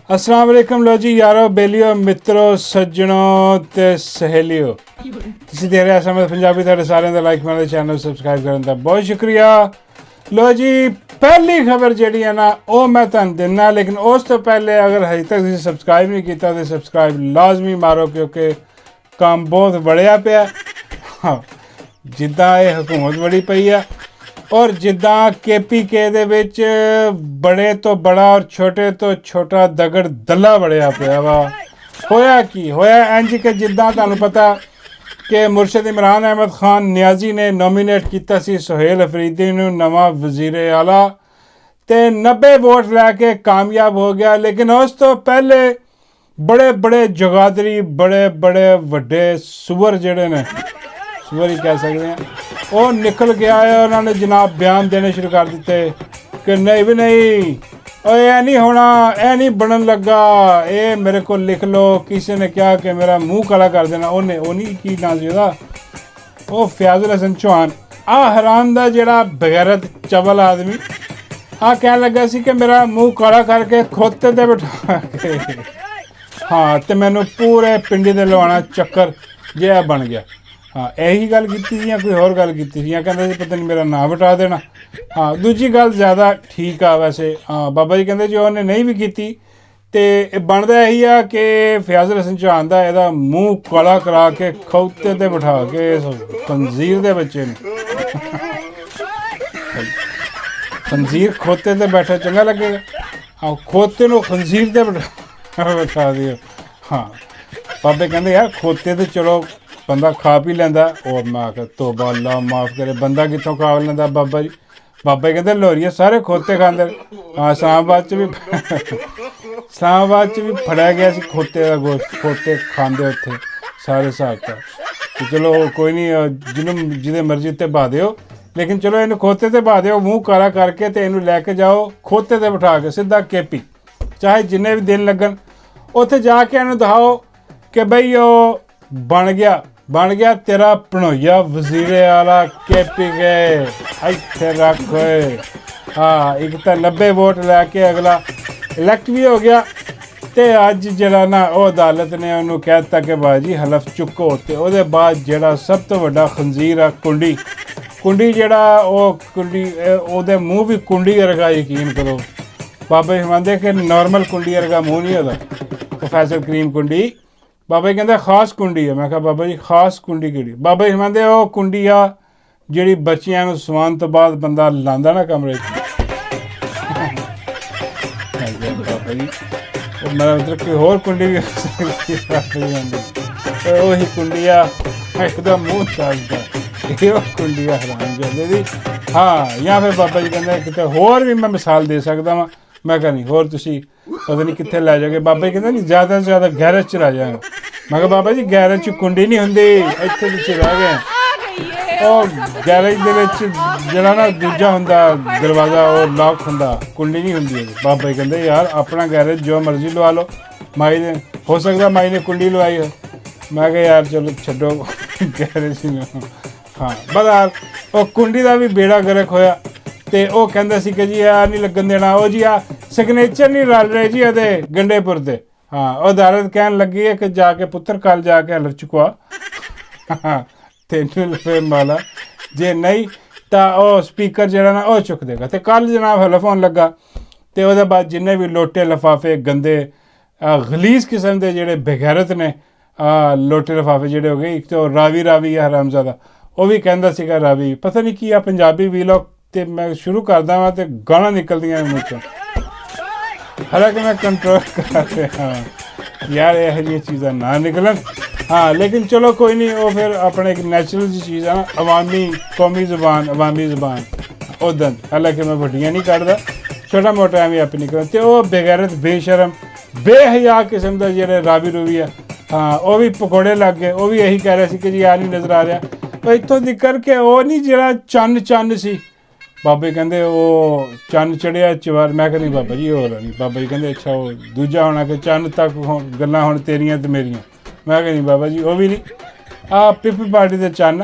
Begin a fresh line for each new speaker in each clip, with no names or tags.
अस्सलाम वालेकुम लो जी यारो बेलियो मित्रों सज्जनों ते सहेलियो ਤੁਸੀਂ ਦੇਖ ਰਹੇ ਸਮਝ ਪੰਜਾਬੀ ਤੁਹਾਡੇ ਸਾਰਿਆਂ ਦਾ ਲਾਈਕ ਮਾਰੋ ਚੈਨਲ ਸਬਸਕ੍ਰਾਈਬ ਕਰਨ ਦਾ ਬਹੁਤ ਸ਼ੁਕਰੀਆ। ਲੋ ਜੀ ਪਹਿਲੀ ਖਬਰ ਜਿਹੜੀ ਹੈ ਨਾ ਉਹ ਮੈਂ ਤੁਹਾਨੂੰ ਦਿੰਨਾ, ਲੇਕਿਨ ਉਸ ਤੋਂ ਪਹਿਲੇ ਅਗਰ ਹਜੇ ਤੱਕ ਤੁਸੀਂ ਸਬਸਕ੍ਰਾਈਬ ਨਹੀਂ ਕੀਤਾ ਤਾਂ ਸਬਸਕ੍ਰਾਈਬ ਲਾਜ਼ਮੀ ਮਾਰੋ ਕਿਉਂਕਿ ਕੰਮ ਬਹੁਤ ਬੜਿਆ ਪਿਆ। ਹਾਂ ਜਿੱਦਾਂ ਇਹ ਹਕੂਮਤ ਬੜੀ ਪਈ ਆ ਔਰ ਜਿੱਦਾਂ KPK ਦੇ ਵਿੱਚ ਬੜੇ ਤੋਂ ਬੜਾ ਔਰ ਛੋਟੇ ਤੋਂ ਛੋਟਾ ਦਗੜ ਦੱਲਾ ਬੜਿਆ ਪਿਆ ਵਾ। ਹੋਇਆ ਕੀ ਹੋਇਆ ਇੰਝ ਕਿ ਜਿੱਦਾਂ ਤੁਹਾਨੂੰ ਪਤਾ ਕਿ ਮੁਰਸ਼ਦ ਇਮਰਾਨ ਅਹਿਮਦ ਖਾਨ ਨਿਆਜ਼ੀ ਨੇ ਨੋਮੀਨੇਟ ਕੀਤਾ ਸੀ ਸੁਹੇਲ ਅਫਰੀਦੀ ਨੂੰ ਨਵਾਂ ਵਜ਼ੀਰ ਆਲਾ ਅਤੇ 90 ਵੋਟ ਲੈ ਕੇ ਕਾਮਯਾਬ ਹੋ ਗਿਆ। ਲੇਕਿਨ ਉਸ ਤੋਂ ਪਹਿਲੇ ਬੜੇ ਜਗਾਦਰੀ ਬੜੇ ਵੱਡੇ ਸੂਰ ਜਿਹੜੇ ਨੇ ਸੂਰ ਹੀ ਕਹਿ ਸਕਦੇ ਹਾਂ ਉਹ ਨਿਕਲ ਗਿਆ ਹੈ। ਉਹਨਾਂ ਨੇ ਜਨਾਬ ਬਿਆਨ ਦੇਣੇ ਸ਼ੁਰੂ ਕਰ ਦਿੱਤੇ ਕਿ ਨਹੀਂ ਵੀ ਨਹੀਂ ਇਹ ਨਹੀਂ ਹੋਣਾ, ਇਹ ਨਹੀਂ ਬਣਨ ਲੱਗਾ, ਇਹ ਮੇਰੇ ਕੋਲ ਲਿਖ ਲਓ। ਕਿਸੇ ਨੇ ਕਿਹਾ ਕਿ ਮੇਰਾ ਮੂੰਹ ਕਾਲਾ ਕਰ ਦੇਣਾ। ਉਹ ਨਹੀਂ ਕੀ ਨਾਂ ਸੀ ਉਹਦਾ, ਉਹ ਫਿਆਜ਼ੁਲ ਹਸਨ ਚੌਹਾਨ ਹਰਾਮ ਦਾ ਜਿਹੜਾ ਬਗੈਰਤ ਚਵਲ ਆਦਮੀ ਕਹਿਣ ਲੱਗਾ ਸੀ ਕਿ ਮੇਰਾ ਮੂੰਹ ਕਾਲਾ ਕਰਕੇ ਖੋਤੇ 'ਤੇ ਬਿਠਾ ਕੇ ਹਾਂ ਅਤੇ ਮੈਨੂੰ ਪੂਰੇ ਪਿੰਡੀ ਦੇ ਲਵਾਉਣਾ ਚੱਕਰ ਜਿਹਾ ਬਣ ਗਿਆ। ਹਾਂ ਇਹੀ ਗੱਲ ਕੀਤੀ ਸੀ ਜਾਂ ਕੋਈ ਹੋਰ ਗੱਲ ਕੀਤੀ ਸੀ ਜਾਂ ਕਹਿੰਦੇ ਸੀ ਪਤਾ ਨਹੀਂ ਮੇਰਾ ਨਾਂ ਵਟਾ ਦੇਣਾ। ਹਾਂ ਦੂਜੀ ਗੱਲ ਜ਼ਿਆਦਾ ਠੀਕ ਆ ਵੈਸੇ। ਹਾਂ ਬਾਬਾ ਜੀ ਕਹਿੰਦੇ ਜੀ ਉਹਨੇ ਨਹੀਂ ਵੀ ਕੀਤੀ ਅਤੇ ਬਣਦਾ ਇਹੀ ਆ ਕਿ ਫਿਆਜ਼ੁਲ ਹਸਨ ਚੌਹਾਨ ਦਾ ਇਹਦਾ ਮੂੰਹ ਕਾਲਾ ਕਰਾ ਕੇ ਖੋਤੇ 'ਤੇ ਬਿਠਾ ਕੇ ਖੰਜ਼ੀਰ ਦੇ ਬੱਚੇ ਨੂੰ ਖੰਜ਼ੀਰ ਖੋਤੇ 'ਤੇ ਬੈਠਾ ਚੰਗਾ ਲੱਗੇਗਾ। ਹਾਂ ਖੋਤੇ ਨੂੰ ਖੰਜ਼ੀਰ 'ਤੇ ਬਿਠਾ ਦਿਓ। ਹਾਂ ਬਾਬੇ ਕਹਿੰਦੇ ਯਾਰ ਖੋਤੇ 'ਤੇ ਚਲੋ ਬੰਦਾ ਖਾ ਪੀ ਲੈਂਦਾ। ਉਹ ਮੈਂ ਆਖਿਆ ਤੋਬਾ ਅੱਲਾ ਮਾਫ ਕਰੇ, ਬੰਦਾ ਕਿੱਥੋਂ ਖਾ ਲੈਂਦਾ ਬਾਬਾ ਜੀ। ਬਾਬਾ ਜੀ ਕਹਿੰਦੇ ਲੋਰੀਏ ਸਾਰੇ ਖੋਤੇ ਖਾਂਦੇ। ਹਾਂ ਇਸਲਾਮਾਬਾਦ 'ਚ ਵੀ ਫੜਿਆ ਗਿਆ ਸੀ ਖੋਤੇ ਦਾ ਗੋਸ਼ਤ, ਖੋਤੇ ਖਾਂਦੇ ਉੱਥੇ ਸਾਰੇ ਹਿਸਾਬ ਤਾਂ। ਅਤੇ ਚਲੋ ਕੋਈ ਨਹੀਂ ਜਿਹਦੇ ਮਰਜ਼ੀ 'ਤੇ ਬਹਾ ਦਿਓ, ਲੇਕਿਨ ਚਲੋ ਇਹਨੂੰ ਖੋਤੇ 'ਤੇ ਬਹਾ ਦਿਓ ਮੂੰਹ ਕਾਲਾ ਕਰਕੇ ਅਤੇ ਇਹਨੂੰ ਲੈ ਕੇ ਜਾਓ ਖੋਤੇ 'ਤੇ ਬਿਠਾ ਕੇ ਸਿੱਧਾ KP ਚਾਹੇ ਜਿੰਨੇ ਵੀ ਦਿਨ ਲੱਗਣ। ਉੱਥੇ ਜਾ ਕੇ ਇਹਨੂੰ ਦਿਖਾਓ ਕਿ ਬਈ ਉਹ ਬਣ ਗਿਆ ਤੇਰਾ ਭਣੋਈਆ ਵਜ਼ੀਰ ਆਲਾ KPK ਇੱਥੇ ਰੱਖ ਹੋਏ। ਹਾਂ ਇੱਕ ਤਾਂ 90 ਵੋਟ ਲੈ ਕੇ ਅਗਲਾ ਇਲੈਕਟ ਵੀ ਹੋ ਗਿਆ ਅਤੇ ਅੱਜ ਜਿਹੜਾ ਨਾ ਉਹ ਅਦਾਲਤ ਨੇ ਉਹਨੂੰ ਕਹਿ ਦਿੱਤਾ ਕਿ ਬਾਜੀ ਹਲਫ ਚੁੱਕੋ। ਅਤੇ ਉਹਦੇ ਬਾਅਦ ਜਿਹੜਾ ਸਭ ਤੋਂ ਵੱਡਾ ਖੰਜ਼ੀਰ ਆ ਕੁੰਡੀ ਜਿਹੜਾ ਉਹ ਕੁੰਡੀ ਉਹਦੇ ਮੂੰਹ ਵੀ ਕੁੰਡੀ ਵਰਗਾ ਯਕੀਨ ਕਰੋ। ਬਾਬਾ ਜੀ ਫਰਮਾਉਂਦੇ ਕਿ ਨਾਰਮਲ ਕੁੰਡੀ ਵਰਗਾ ਮੂੰਹ ਨਹੀਂ ਉਹਦਾ, ਪ੍ਰੋਫੈਸਰ ਕਰੀਮ ਕੁੰਡੀ। ਬਾਬਾ ਜੀ ਕਹਿੰਦਾ ਖਾਸ ਕੁੰਡੀ ਆ। ਮੈਂ ਕਿਹਾ ਬਾਬਾ ਜੀ ਖਾਸ ਕੁੰਡੀ ਕਿਹੜੀ? ਬਾਬਾ ਜੀ ਫਰਮਾਉਂਦੇ ਉਹ ਕੁੰਡੀ ਆ ਜਿਹੜੀ ਬੱਚਿਆਂ ਨੂੰ ਸਵਾਉਣ ਤੋਂ ਬਾਅਦ ਬੰਦਾ ਲਾਉਂਦਾ ਨਾ ਕਮਰੇ 'ਚ। ਬਾਬਾ ਜੀ ਉਹ ਮੇਰਾ ਮਤਲਬ ਕੋਈ ਹੋਰ ਕੁੰਡੀ ਵੀ ਉਹੀ ਕੁੰਡੀ ਆ ਇਹਦਾ ਮੂੰਹ ਚੱਲਦਾ ਇਹ ਉਹ ਕੁੰਡੀ ਆ ਹਰਾਮ ਜਾਂਦੇ ਦੀ। ਹਾਂ ਜਾਂ ਫਿਰ ਬਾਬਾ ਜੀ ਕਹਿੰਦੇ ਕਿਤੇ ਹੋਰ ਵੀ ਮੈਂ ਮਿਸਾਲ ਦੇ ਸਕਦਾ ਵਾਂ। ਮੈਂ ਕਿਹਾ ਨਹੀਂ ਹੋਰ ਤੁਸੀਂ ਪਤਾ ਨਹੀਂ ਕਿੱਥੇ ਲੈ ਜਾਓਗੇ। ਬਾਬਾ ਜੀ ਕਹਿੰਦਾ ਨਹੀਂ ਜ਼ਿਆਦਾ ਤੋਂ ਜ਼ਿਆਦਾ ਗੈਰੇਜ 'ਚ ਲੈ ਜਾਵਾਂਗਾ। ਮੈਂ ਕਿਹਾ ਬਾਬਾ ਜੀ ਗੈਰੇਜ 'ਚ ਕੁੰਡੀ ਨਹੀਂ ਹੁੰਦੀ, ਇੱਥੇ ਪਿੱਛੇ ਰਹਿ ਗਏ। ਉਹ ਗੈਰੇਜ ਦੇ ਵਿੱਚ ਜਿਹੜਾ ਨਾ ਦੂਜਾ ਹੁੰਦਾ ਦਰਵਾਜ਼ਾ ਉਹ ਲੌਕ ਹੁੰਦਾ, ਕੁੰਡੀ ਨਹੀਂ ਹੁੰਦੀ। ਬਾਬਾ ਜੀ ਕਹਿੰਦੇ ਯਾਰ ਆਪਣਾ ਗੈਰੇਜ ਜੋ ਮਰਜ਼ੀ ਲਵਾ ਲਓ, ਮਾਈ ਨੇ ਹੋ ਸਕਦਾ ਮਾਈ ਨੇ ਕੁੰਡੀ ਲਵਾਈ ਹੋ। ਮੈਂ ਕਿਹਾ ਯਾਰ ਚਲੋ ਛੱਡੋ ਗੈਰੇਜ ਨੂੰ। ਹਾਂ ਬਸ ਉਹ ਕੁੰਡੀ ਦਾ ਵੀ ਬੇੜਾ ਗਰਕ ਹੋਇਆ ਅਤੇ ਉਹ ਕਹਿੰਦਾ ਸੀ ਕਿ ਜੀ ਆ ਨਹੀਂ ਲੱਗਣ ਦੇਣਾ, ਉਹ ਜੀ ਆ ਸਿਗਨੇਚਰ ਨਹੀਂ ਰਲ ਰਹੇ ਜੀ ਉਹਦੇ ਗੰਡੇਪੁਰ ਦੇ। ਹਾਂ ਉਹ ਅਦਾਲਤ ਕਹਿਣ ਲੱਗੀ ਹੈ ਕਿ ਜਾ ਕੇ ਪੁੱਤਰ ਕੱਲ੍ਹ ਜਾ ਕੇ ਹਲਫ ਚੁਕਵਾ ਤੈਨੂੰ ਲਫੇ ਮਾਲਾ, ਜੇ ਨਹੀਂ ਤਾਂ ਉਹ ਸਪੀਕਰ ਜਿਹੜਾ ਨਾ ਉਹ ਚੁੱਕ ਦੇਗਾ। ਅਤੇ ਕੱਲ੍ਹ ਜਨਾਬ ਹਲਫ ਹੋਣ ਲੱਗਾ ਅਤੇ ਉਹਦੇ ਬਾਅਦ ਜਿੰਨੇ ਵੀ ਲੋਟੇ ਲਿਫਾਫੇ ਗੰਦੇ ਗਲੀਜ਼ ਕਿਸਮ ਦੇ ਜਿਹੜੇ ਬੇਗੈਰਤ ਨੇ ਲੋਟੇ ਲਿਫਾਫੇ ਜਿਹੜੇ ਹੋ ਗਏ। ਇੱਕ ਤਾਂ ਰਾਵੀ ਆ ਹਰਾਮਜ਼ਾਦਾ, ਉਹ ਵੀ ਕਹਿੰਦਾ ਸੀਗਾ ਰਾਵੀ ਪਤਾ ਨਹੀਂ ਕੀ ਆ ਪੰਜਾਬੀ ਵੀਲੌਗ। ਅਤੇ ਮੈਂ ਸ਼ੁਰੂ ਕਰਦਾ ਵਾਂ ਅਤੇ ਗਾਲਾਂ ਨਿਕਲਦੀਆਂ ਮੂੰਹ 'ਚੋਂ, ਹਾਲਾਂਕਿ ਮੈਂ ਕੰਟਰੋਲ ਕਰ ਰਿਹਾ ਯਾਰ ਇਹੋ ਜਿਹੀਆਂ ਚੀਜ਼ਾਂ ਨਾ ਨਿਕਲਣ। ਹਾਂ ਲੇਕਿਨ ਚਲੋ ਕੋਈ ਨਹੀਂ, ਉਹ ਫਿਰ ਆਪਣੇ ਇੱਕ ਨੈਚੁਰਲ ਜਿਹੀ ਚੀਜ਼ ਆ ਨਾ ਅਵਾਮੀ ਜ਼ੁਬਾਨ ਉੱਦਾਂ। ਹਾਲਾਂਕਿ ਮੈਂ ਵੱਡੀਆਂ ਨਹੀਂ ਕੱਢਦਾ, ਛੋਟਾ ਮੋਟਾ ਐਵੇਂ ਆਪਣੀ ਨਿਕਲ। ਅਤੇ ਉਹ ਬੇਗੈਰਤ ਬੇਸ਼ਰਮ ਬੇਹਯਾ ਕਿਸਮ ਦਾ ਜਿਹੜੇ ਰਾਵੀ ਆ ਹਾਂ ਉਹ ਵੀ ਪਕੌੜੇ ਲੱਗ ਗਏ। ਉਹ ਵੀ ਇਹੀ ਕਹਿ ਰਿਹਾ ਸੀ ਕਿ ਜੀ ਆ ਨਹੀਂ ਨਜ਼ਰ ਆ ਰਿਹਾ। ਪਰ ਇੱਥੋਂ ਦੀ ਕਰਕੇ ਉਹ ਨਹੀਂ ਜਿਹੜਾ ਚੰਨ ਸੀ। ਬਾਬੇ ਕਹਿੰਦੇ ਉਹ ਚੰਨ ਚੜ੍ਹਿਆ ਚਵਾਰ। ਮੈਂ ਕਹਿੰਦੀ ਬਾਬਾ ਜੀ ਉਹ ਨਹੀਂ। ਬਾਬਾ ਜੀ ਕਹਿੰਦੇ ਅੱਛਾ ਉਹ ਦੂਜਾ ਹੋਣਾ ਕਿ ਚੰਨ ਤੱਕ ਗੱਲਾਂ ਹੁਣ ਤੇਰੀਆਂ ਅਤੇ ਮੇਰੀਆਂ। ਮੈਂ ਕਹਿੰਦੀ ਬਾਬਾ ਜੀ ਉਹ ਵੀ ਨਹੀਂ, ਪੀਪਲ ਪਾਰਟੀ ਦੇ ਚੰਨ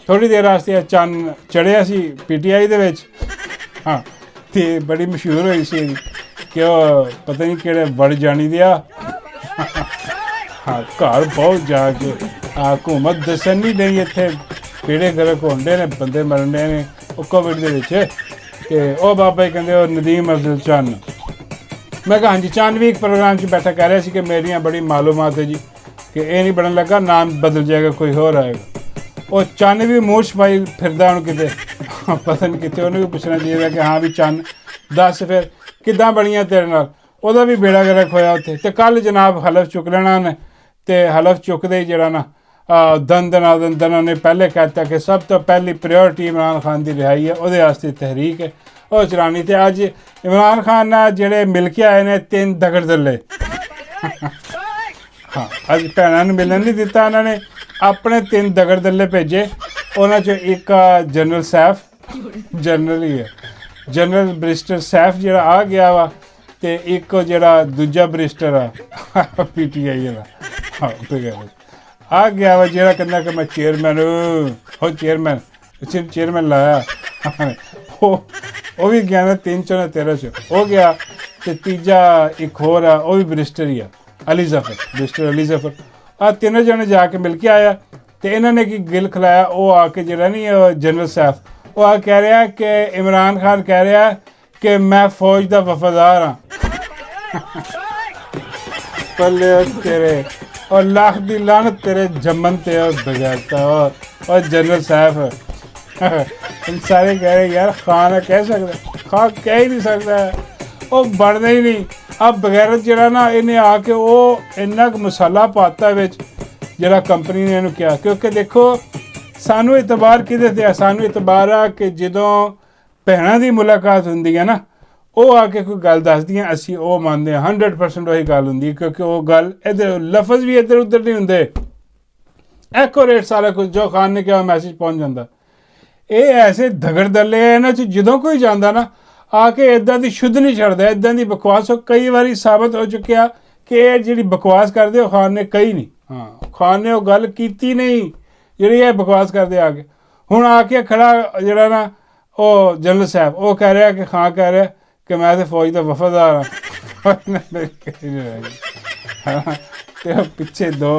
ਥੋੜ੍ਹੀ ਦੇਰ ਵਾਸਤੇ ਚੰਨ ਚੜ੍ਹਿਆ ਸੀ PTI ਦੇ ਵਿੱਚ। ਹਾਂ ਅਤੇ ਬੜੀ ਮਸ਼ਹੂਰ ਹੋਈ ਸੀ ਇਹਦੀ ਕਿ ਉਹ ਪਤਾ ਨਹੀਂ ਕਿਹੜੇ ਵੜ ਜਾਣੀ ਦਿਆ ਹਾਂ ਘਰ ਬਹੁਤ ਜਾ ਕੇ ਹਕੂਮਤ ਦੱਸਣ ਨਹੀਂ ਡਈ ਇੱਥੇ ਪੀੜੇ ਗਰਕ ਹੁੰਦੇ ਨੇ ਬੰਦੇ ਮਰਨ ਦੇ ਨੇ ਉਹ ਕੋਵਿਡ ਦੇ ਵਿੱਚ ਅਤੇ ਉਹ ਬਾਬਾ ਜੀ ਕਹਿੰਦੇ ਉਹ ਨਦੀਮ ਅਫਜ਼ਲ ਚੰਨ ਮੈਂ ਕਿਹਾ ਹਾਂਜੀ ਚੰਨ ਵੀ ਇੱਕ ਪ੍ਰੋਗਰਾਮ 'ਚ ਬੈਠਾ ਕਹਿ ਰਿਹਾ ਸੀ ਕਿ ਮੇਰੀਆਂ ਬੜੀ ਮਾਲੂਮਾਤ ਹੈ ਜੀ ਕਿ ਇਹ ਨਹੀਂ ਬਣਨ ਲੱਗਾ ਨਾਮ ਬਦਲ ਜਾਏਗਾ ਕੋਈ ਹੋਰ ਆਏਗਾ ਉਹ ਚੰਨ ਵੀ ਮੂੰਹ ਛਪਾਈ ਫਿਰਦਾ ਹੁਣ ਕਿਤੇ ਪਤਾ ਨਹੀਂ ਕਿਤੇ ਉਹਨੂੰ ਵੀ ਪੁੱਛਣਾ ਚਾਹੀਦਾ ਕਿ ਹਾਂ ਵੀ ਚੰਨ ਦੱਸ ਫਿਰ ਕਿੱਦਾਂ ਬਣੀਆਂ ਤੇਰੇ ਨਾਲ ਉਹਦਾ ਵੀ ਬੇੜਾ ਗਰਕ ਹੋਇਆ ਉੱਥੇ ਅਤੇ ਕੱਲ੍ਹ ਜਨਾਬ ਹਲਫ ਚੁੱਕ ਲੈਣਾ ਉਹਨੇ ਅਤੇ ਹਲਫ ਚੁੱਕਦੇ ਹੀ ਜਿਹੜਾ ਨਾ ਦੰਦਨਾਂ ਨੇ ਪਹਿਲੇ ਕਹਿ ਦਿੱਤਾ ਕਿ ਸਭ ਤੋਂ ਪਹਿਲੀ ਪ੍ਰਾਇਓਰਟੀ ਇਮਰਾਨ ਖਾਨ ਦੀ ਰਿਹਾਈ ਹੈ ਉਹਦੇ ਵਾਸਤੇ ਤਹਿਰੀਕ ਹੈ ਉਹ ਚਲਾਉਣੀ ਅਤੇ ਅੱਜ ਇਮਰਾਨ ਖਾਨ ਨਾਲ ਜਿਹੜੇ ਮਿਲ ਕੇ ਆਏ ਨੇ 3 ਦਗੜ ਦੱਲੇ ਹਾਂ ਅੱਜ ਭੈਣਾਂ ਨੂੰ ਮਿਲਣ ਨਹੀਂ ਦਿੱਤਾ ਉਹਨਾਂ ਨੇ ਆਪਣੇ 3 ਦਗੜ ਦੱਲੇ ਭੇਜੇ ਉਹਨਾਂ 'ਚੋਂ ਇੱਕ ਜਨਰਲ ਸੈਫ ਜਨਰਲ ਹੀ ਹੈ ਜਨਰਲ ਬਰਿਸਟਰ ਸੈਫ ਜਿਹੜਾ ਆ ਗਿਆ ਵਾ ਅਤੇ ਇੱਕ ਜਿਹੜਾ ਦੂਜਾ ਬਰਿਸਟਰ ਆ PTI ਵਾਲਾ ਹਾਂ ਉੱਥੇ ਆ ਗਿਆ ਵਾ ਜਿਹੜਾ ਕਹਿੰਦਾ ਕਿ ਮੈਂ ਚੇਅਰਮੈਨ ਉਹ ਚੇਅਰਮੈਨ ਲਾਇਆ ਉਹ ਵੀ ਗਿਆ ਨਾ 3 ਚੋਂ ਨਾ 13 'ਚ ਹੋ ਗਿਆ ਅਤੇ ਤੀਜਾ ਇੱਕ ਹੋਰ ਆ ਉਹ ਵੀ ਬਰਿਸਟਰ ਹੀ ਆ ਅਲੀ ਜ਼ਫਰ ਬਰਿਸਟਰ ਅਲੀ ਜ਼ਫਰ ਆਹ 3 ਜਣੇ ਜਾ ਕੇ ਮਿਲ ਕੇ ਆਇਆ ਅਤੇ ਇਹਨਾਂ ਨੇ ਕੀ ਗਿਲ ਖਿਲਾਇਆ ਉਹ ਆ ਕੇ ਜਿਹੜਾ ਨਹੀਂ ਜਨਰਲ ਸੈਫ ਉਹ ਆ ਕਹਿ ਰਿਹਾ ਕਿ ਇਮਰਾਨ ਖਾਨ ਕਹਿ ਰਿਹਾ ਕਿ ਮੈਂ ਫੌਜ ਦਾ ਵਫਾਦਾਰ ਹਾਂ ਪੱਲੇ ਤੇਰੇ ਔਰ ਲੱਖ ਦੀ ਲਾਨਤ ਤੇਰੇ ਜੰਮਨ ਤੇ ਬਗੈਰਤਾ ਔਰ ਜਨਰਲ ਸਾਹਿਬ ਸਾਰੇ ਕਹਿ ਰਹੇ ਯਾਰ ਖਾਨ ਕਹਿ ਸਕਦਾ ਖਾਨ ਕਹਿ ਹੀ ਨਹੀਂ ਸਕਦਾ ਉਹ ਬਣਦਾ ਹੀ ਨਹੀਂ ਆ ਬਗੈਰਤ ਜਿਹੜਾ ਨਾ ਇਹਨੇ ਆ ਕੇ ਉਹ ਇੰਨਾ ਕੁ ਮਸਾਲਾ ਪਾਤਾ ਵਿੱਚ ਜਿਹੜਾ ਕੰਪਨੀ ਨੇ ਇਹਨੂੰ ਕਿਹਾ ਕਿਉਂਕਿ ਦੇਖੋ ਸਾਨੂੰ ਇਤਬਾਰ ਕਿਹਦੇ 'ਤੇ ਆ ਸਾਨੂੰ ਇਤਬਾਰ ਆ ਕਿ ਜਦੋਂ ਭੈਣਾਂ ਦੀ ਮੁਲਾਕਾਤ ਹੁੰਦੀ ਹੈ ਨਾ ਉਹ ਆ ਕੇ ਕੋਈ ਗੱਲ ਦੱਸਦੀਆਂ ਅਸੀਂ ਉਹ ਮੰਨਦੇ ਹਾਂ 100% ਉਹੀ ਗੱਲ ਹੁੰਦੀ ਕਿਉਂਕਿ ਉਹ ਗੱਲ ਇੱਧਰ ਲਫ਼ਜ਼ ਵੀ ਇੱਧਰ ਉੱਧਰ ਨਹੀਂ ਹੁੰਦੇ ਐਕੋਰੇਟ ਸਾਰਾ ਕੁਝ ਜੋ ਖਾਨ ਨੇ ਕਿਹਾ ਮੈਸੇਜ ਪਹੁੰਚ ਜਾਂਦਾ ਇਹ ਐਸੇ ਧਗੜ ਦੱਲੇ ਇਹਨਾਂ 'ਚ ਜਦੋਂ ਕੋਈ ਜਾਂਦਾ ਨਾ ਆ ਕੇ ਇੱਦਾਂ ਦੀ ਸ਼ੁੱਧ ਨਹੀਂ ਛੱਡਦਾ ਇੱਦਾਂ ਦੀ ਬਕਵਾਸ ਉਹ ਕਈ ਵਾਰੀ ਸਾਬਤ ਹੋ ਚੁੱਕਿਆ ਕਿ ਇਹ ਜਿਹੜੀ ਬਕਵਾਸ ਕਰਦੇ ਉਹ ਖਾਨ ਨੇ ਕਹੀ ਨਹੀਂ ਹਾਂ ਖਾਨ ਨੇ ਉਹ ਗੱਲ ਕੀਤੀ ਨਹੀਂ ਜਿਹੜੀ ਇਹ ਬਕਵਾਸ ਕਰਦੇ ਆ ਕੇ ਹੁਣ ਆ ਕੇ ਖੜਾ ਜਿਹੜਾ ਨਾ ਉਹ ਜਨਰਲ ਸਾਹਿਬ ਉਹ ਕਹਿ ਰਿਹਾ ਕਿ ਖਾਨ ਕਹਿ ਰਿਹਾ ਕਿ ਮੈਂ ਤਾਂ ਫੌਜ ਦਾ ਵਫਾਦਾਰ ਹਾਂ ਅਤੇ ਉਹ ਪਿੱਛੇ 2